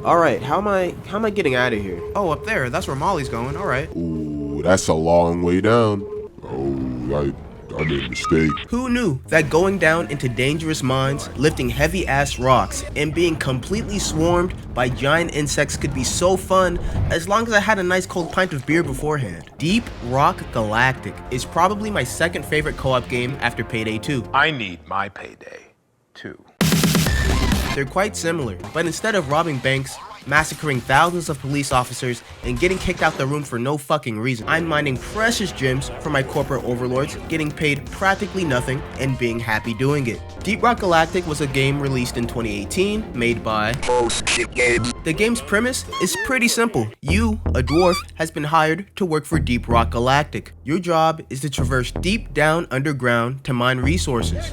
Alright, how am I getting out of here? Oh, up there, that's where Molly's going, alright. Ooh, that's a long way down. Oh, I made a mistake. Who knew that going down into dangerous mines, lifting heavy ass rocks, and being completely swarmed by giant insects could be so fun as long as I had a nice cold pint of beer beforehand? Deep Rock Galactic is probably my second favorite co-op game after Payday 2. I need my payday, too. They're quite similar, but instead of robbing banks, massacring thousands of police officers, and getting kicked out the room for no fucking reason, I'm mining precious gems for my corporate overlords, getting paid practically nothing, and being happy doing it. Deep Rock Galactic was a game released in 2018, made by The game's premise is pretty simple. You, a dwarf, has been hired to work for Deep Rock Galactic. Your job is to traverse deep down underground to mine resources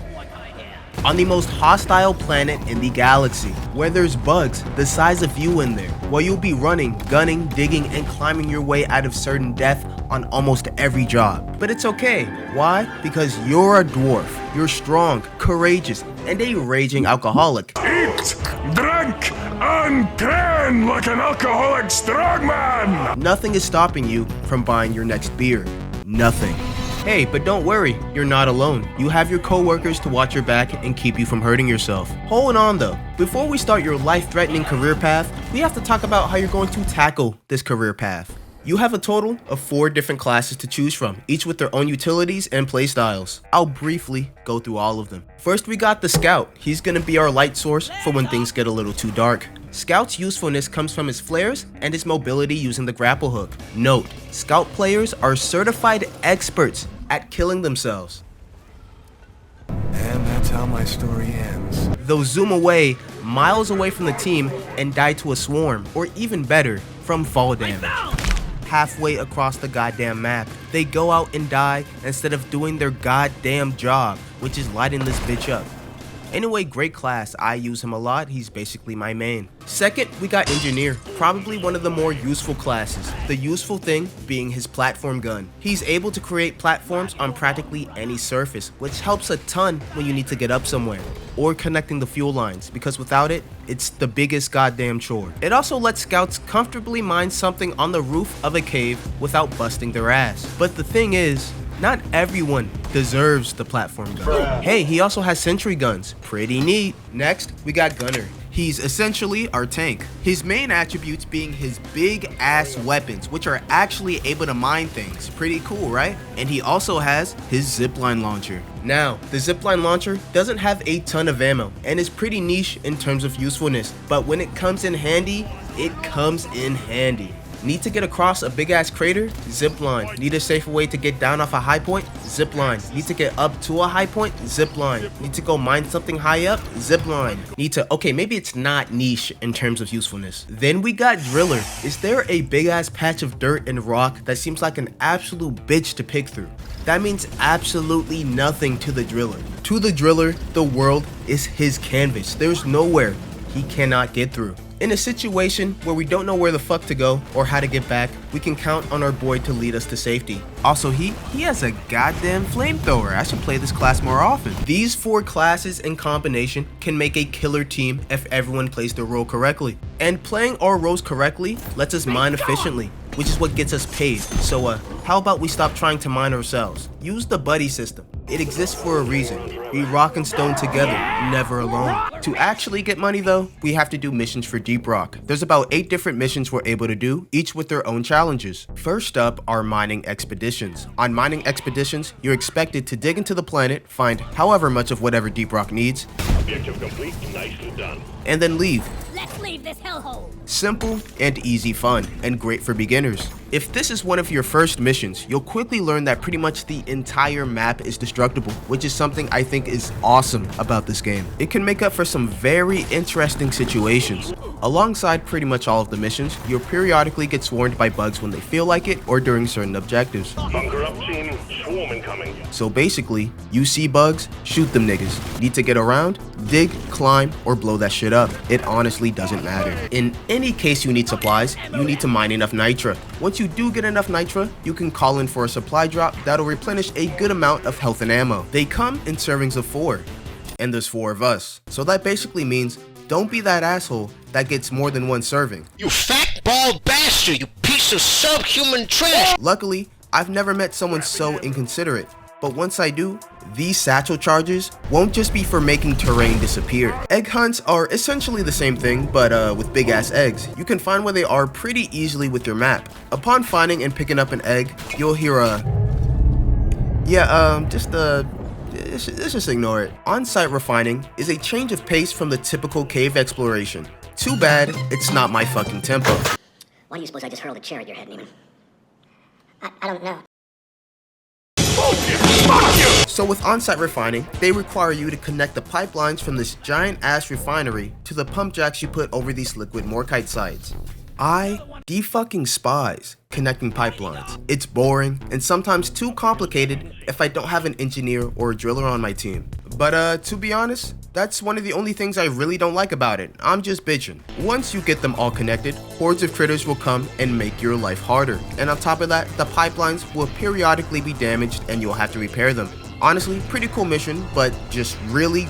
on the most hostile planet in the galaxy, where there's bugs the size of you in there, while you'll be running, gunning, digging, and climbing your way out of certain death on almost every job. But it's okay. Why? Because you're a dwarf. You're strong, courageous, and a raging alcoholic. Eat, drink, and train like an alcoholic strongman! Nothing is stopping you from buying your next beer. Nothing. Hey, but don't worry, you're not alone. You have your co-workers to watch your back and keep you from hurting yourself. Hold on though, before we start your life-threatening career path, we have to talk about how you're going to tackle this career path. You have a total of 4 different classes to choose from, each with their own utilities and playstyles. I'll briefly go through all of them. First, we got the Scout. He's gonna be our light source for when things get a little too dark. Scout's usefulness comes from his flares and his mobility using the grapple hook. Note, Scout players are certified experts at killing themselves. And that's how my story ends. They'll zoom away, miles away from the team, and die to a swarm, or even better, from fall damage. Halfway across the goddamn map, they go out and die instead of doing their goddamn job, which is lighting this bitch up. Anyway, great class, I use him a lot, he's basically my main. Second, we got Engineer, probably one of the more useful classes, the useful thing being his platform gun. He's able to create platforms on practically any surface, which helps a ton when you need to get up somewhere, or connecting the fuel lines, because without it, it's the biggest goddamn chore. It also lets scouts comfortably mine something on the roof of a cave without busting their ass. But the thing is, not everyone deserves the platform gun. Hey, he also has sentry guns. Pretty neat. Next, we got Gunner. He's essentially our tank. His main attributes being his big ass weapons, which are actually able to mine things. Pretty cool, right? And he also has his zipline launcher. Now, the zipline launcher doesn't have a ton of ammo and is pretty niche in terms of usefulness, but when it comes in handy, it comes in handy. Need to get across a big ass crater? Zipline. Need a safer way to get down off a high point? Zipline. Need to get up to a high point? Zipline. Need to go mine something high up? Zipline. Need to, okay, maybe it's not niche in terms of usefulness. Then we got Driller. Is there a big ass patch of dirt and rock that seems like an absolute bitch to pick through? That means absolutely nothing to the Driller. To the Driller, the world is his canvas. There's nowhere he cannot get through. In a situation where we don't know where the fuck to go or how to get back, we can count on our boy to lead us to safety. Also, he has a goddamn flamethrower. I should play this class more often. These 4 classes in combination can make a killer team if everyone plays their role correctly. And playing our roles correctly lets us mine efficiently, which is what gets us paid. So how about we stop trying to mine ourselves? Use the buddy system. It exists for a reason. We rock and stone together, never alone. To actually get money though, we have to do missions for Deep Rock. There's about 8 different missions we're able to do, each with their own challenges. First up are mining expeditions. On mining expeditions, you're expected to dig into the planet, find however much of whatever Deep Rock needs, Objective complete, nicely done. and then leave. Let's leave this hellhole. Simple and easy fun, and great for beginners. If this is one of your first missions, you'll quickly learn that pretty much the entire map is destructible, which is something I think is awesome about this game. It can make up for some very interesting situations. Alongside pretty much all of the missions, you'll periodically get swarmed by bugs when they feel like it or during certain objectives. Bunker up, team. Swarm incoming. So basically, you see bugs, shoot them niggas. Need to get around, dig, climb, or blow that shit up. It honestly doesn't matter. In any case you need supplies, you need to mine enough nitra. Once you do get enough nitra, you can call in for a supply drop that'll replenish a good amount of health and ammo. They come in servings of 4. And there's 4 of us. So that basically means don't be that asshole that gets more than one serving. You fat bald bastard, you piece of subhuman trash! Luckily, I've never met someone so inconsiderate, but once I do, these satchel charges won't just be for making terrain disappear. Egg hunts are essentially the same thing, but with big ass eggs. You can find where they are pretty easily with your map. Upon finding and picking up an egg, you'll hear a... let's just ignore it. On-site refining is a change of pace from the typical cave exploration. Too bad it's not my fucking tempo. Why do you suppose I just hurled a chair at your head, Neiman? I don't know. So with on-site refining, they require you to connect the pipelines from this giant ass refinery to the pump jacks you put over these liquid morkite sites. I de-fucking despise connecting pipelines. It's boring and sometimes too complicated if I don't have an engineer or a driller on my team. But to be honest, that's one of the only things I really don't like about it. I'm just bitching. Once you get them all connected, hordes of critters will come and make your life harder. And on top of that, the pipelines will periodically be damaged and you'll have to repair them. Honestly, pretty cool mission, but just really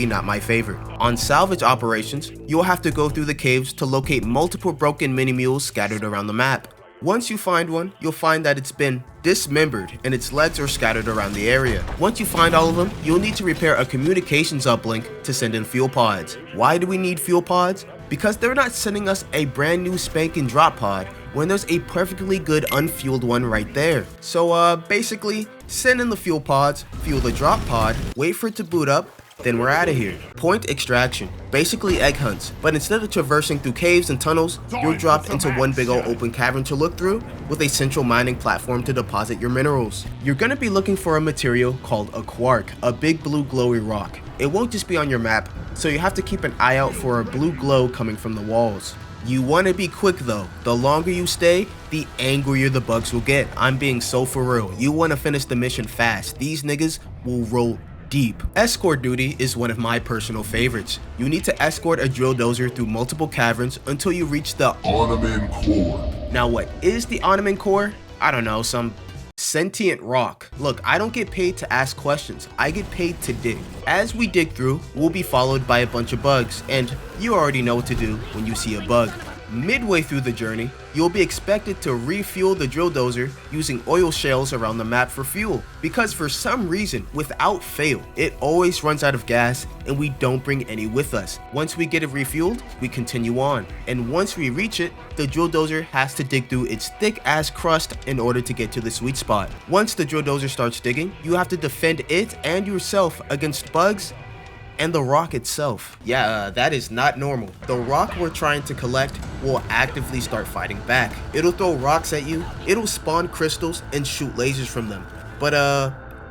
not my favorite. On salvage operations, you'll have to go through the caves to locate multiple broken mini mules scattered around the map. Once you find one, you'll find that it's been dismembered and its legs are scattered around the area. Once you find all of them, you'll need to repair a communications uplink to send in fuel pods. Why do we need fuel pods? Because they're not sending us a brand new spanking drop pod when there's a perfectly good unfueled one right there. So basically, send in the fuel pods, fuel the drop pod, wait for it to boot up, then we're out of here. Point extraction, basically egg hunts, but instead of traversing through caves and tunnels, you're dropped into one big old open cavern to look through with a central mining platform to deposit your minerals. You're gonna be looking for a material called a quark, a big blue glowy rock. It won't just be on your map, so you have to keep an eye out for a blue glow coming from the walls. You want to be quick though. The longer you stay, the angrier the bugs will get. I'm being so for real. You want to finish the mission fast. These niggas will roll deep. Escort duty is one of my personal favorites. You need to escort a drill dozer through multiple caverns until you reach the Ornament Core. Now what is the Ornament Core? I don't know, some sentient rock. Look, I don't get paid to ask questions. I get paid to dig. As we dig through, we'll be followed by a bunch of bugs, and you already know what to do when you see a bug. Midway through the journey, you'll be expected to refuel the drill dozer using oil shales around the map for fuel, because for some reason, without fail, it always runs out of gas and we don't bring any with us. Once we get it refueled, we continue on, and once we reach it, the drill dozer has to dig through its thick ass crust in order to get to the sweet spot. Once the drill dozer starts digging, you have to defend it and yourself against bugs and the rock itself. Yeah, that is not normal. The rock we're trying to collect will actively start fighting back. It'll throw rocks at you, it'll spawn crystals and shoot lasers from them. But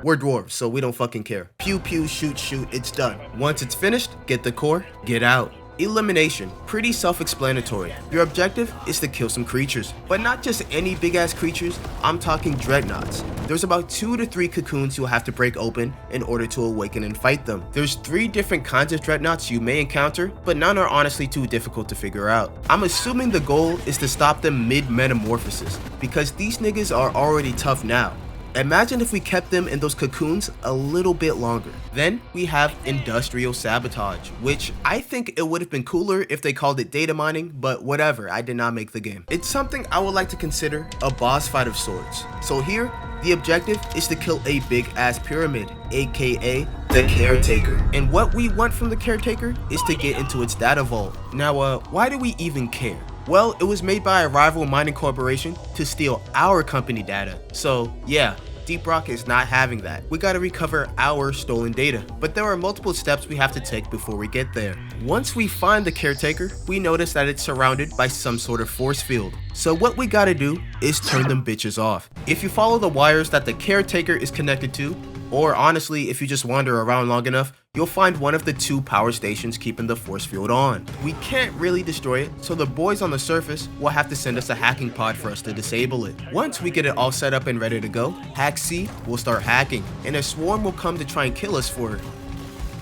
we're dwarves, so we don't fucking care. Pew pew, shoot shoot, it's done. Once it's finished, get the core, get out. Elimination, pretty self-explanatory. Your objective is to kill some creatures, but not just any big ass creatures, I'm talking dreadnoughts. There's about 2 to 3 cocoons you'll have to break open in order to awaken and fight them. There's 3 different kinds of dreadnoughts you may encounter, but none are honestly too difficult to figure out. I'm assuming the goal is to stop them mid-metamorphosis, because these niggas are already tough now. Imagine if we kept them in those cocoons a little bit longer. Then we have industrial sabotage, which I think it would have been cooler if they called it data mining, but whatever, I did not make the game. It's something I would like to consider a boss fight of sorts. So here, the objective is to kill a big ass pyramid, aka the Caretaker. And what we want from the Caretaker is to get into its data vault. Now why do we even care? Well, it was made by a rival mining corporation to steal our company data. So yeah, Deep Rock is not having that. We gotta recover our stolen data. But there are multiple steps we have to take before we get there. Once we find the Caretaker, we notice that it's surrounded by some sort of force field. So what we gotta do is turn them bitches off. If you follow the wires that the Caretaker is connected to, or honestly, if you just wander around long enough, you'll find one of the 2 power stations keeping the force field on. We can't really destroy it, so the boys on the surface will have to send us a hacking pod for us to disable it. Once we get it all set up and ready to go, Hack C will start hacking, and a swarm will come to try and kill us for it.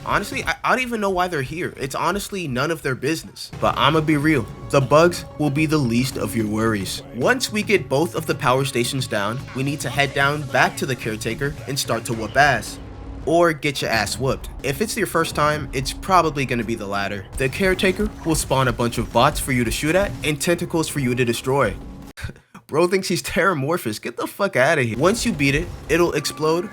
Honestly, I don't even know why they're here. It's honestly none of their business. But I'ma be real, the bugs will be the least of your worries. Once we get both of the power stations down, we need to head down back to the Caretaker and start to whoop ass. or get your ass whooped. If it's your first time, it's probably gonna be the latter. The caretaker will spawn a bunch of bots for you to shoot at and tentacles for you to destroy. Bro thinks he's Terramorphous, get the fuck out of here. Once you beat it, it'll explode,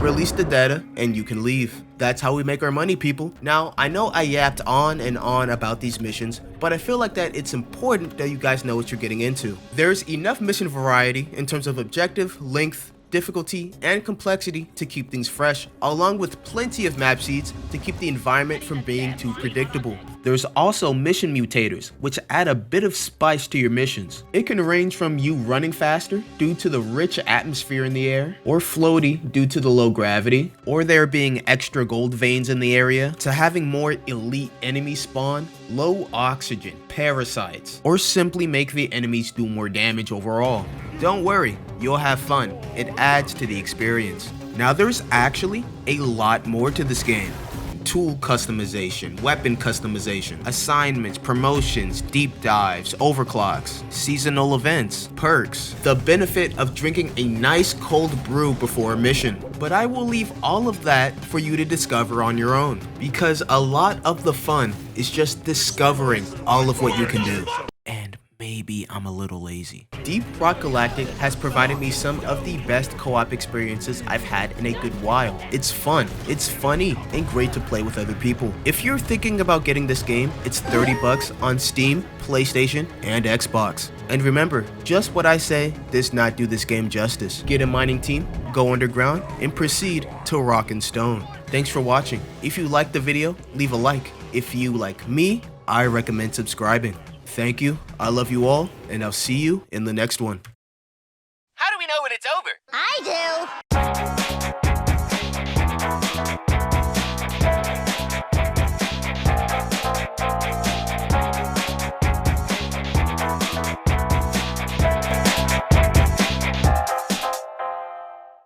release the data, and you can leave. That's how we make our money, people. Now, I know I yapped on and on about these missions, but I feel like that it's important that you guys know what you're getting into. There's enough mission variety in terms of objective, length, difficulty, and complexity to keep things fresh, along with plenty of map seeds to keep the environment from being too predictable. There's also mission mutators, which add a bit of spice to your missions. It can range from you running faster due to the rich atmosphere in the air, or floaty due to the low gravity, or there being extra gold veins in the area, to having more elite enemies spawn, low oxygen, parasites, or simply make the enemies do more damage overall. Don't worry, you'll have fun. It adds to the experience. Now there's actually a lot more to this game. Tool customization, weapon customization, assignments, promotions, deep dives, overclocks, seasonal events, perks, the benefit of drinking a nice cold brew before a mission. But I will leave all of that for you to discover on your own, because a lot of the fun is just discovering all of what you can do. And maybe I'm a little lazy. Deep Rock Galactic has provided me some of the best co-op experiences I've had in a good while. It's fun, it's funny, and great to play with other people. If you're thinking about getting this game, it's $30 on Steam, PlayStation, and Xbox. And remember, just what I say does not do this game justice. Get a mining team, go underground, and proceed to rock and stone. Thanks for watching. If you liked the video, leave a like. If you like me, I recommend subscribing. Thank you, I love you all, and I'll see you in the next one. How do we know when it's over? I do.